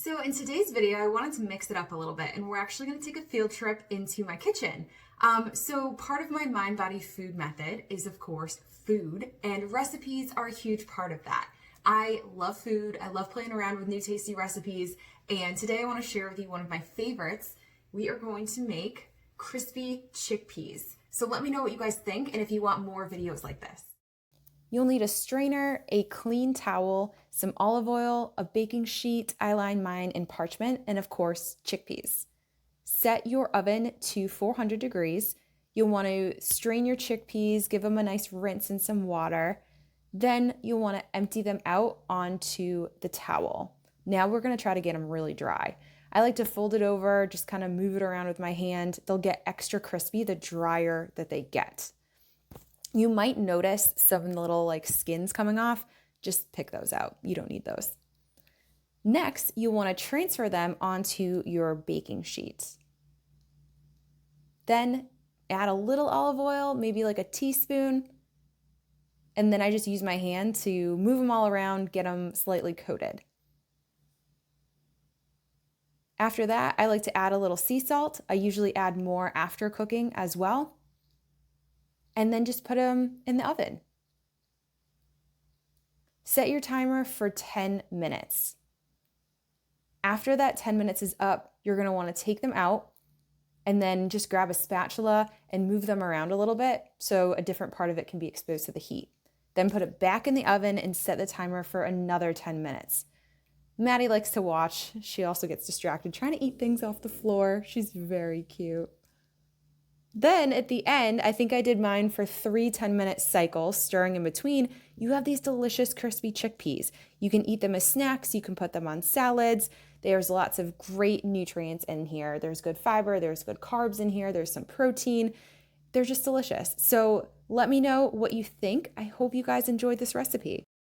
So in today's video, I wanted to mix it up a little bit, and we're actually going to take a field trip into my kitchen. So part of my mind, body, food method is, of course, food, and recipes are a huge part of that. I love food. I love playing around with new tasty recipes, and today I want to share with you one of my favorites. We are going to make crispy chickpeas. So let me know what you guys think, and if you want more videos like this. You'll need a strainer, a clean towel, some olive oil, a baking sheet, I line mine in parchment, and of course, chickpeas. Set your oven to 400 degrees. You'll want to strain your chickpeas, give them a nice rinse in some water. Then you'll want to empty them out onto the towel. Now we're going to try to get them really dry. I like to fold it over, just kind of move it around with my hand. They'll get extra crispy the drier that they get. You might notice some little skins coming off. Just pick those out. You don't need those. Next, you want to transfer them onto your baking sheet. Then add a little olive oil, maybe like a teaspoon. And then I just use my hand to move them all around, get them slightly coated. After that, I like to add a little sea salt. I usually add more after cooking as well. And then just put them in the oven. Set your timer for 10 minutes. After that 10 minutes is up, you're going to want to take them out and then just grab a spatula and move them around a little bit so a different part of it can be exposed to the heat. Then put it back in the oven and set the timer for another 10 minutes. Maddie likes to watch. She also gets distracted trying to eat things off the floor. She's very cute. Then at the end, I think I did mine for 3 10-minute cycles, stirring in between. You have these delicious crispy chickpeas. You can eat them as snacks. You can put them on salads. There's lots of great nutrients in here. There's good fiber. There's good carbs in here. There's some protein. They're just delicious. So let me know what you think. I hope you guys enjoyed this recipe.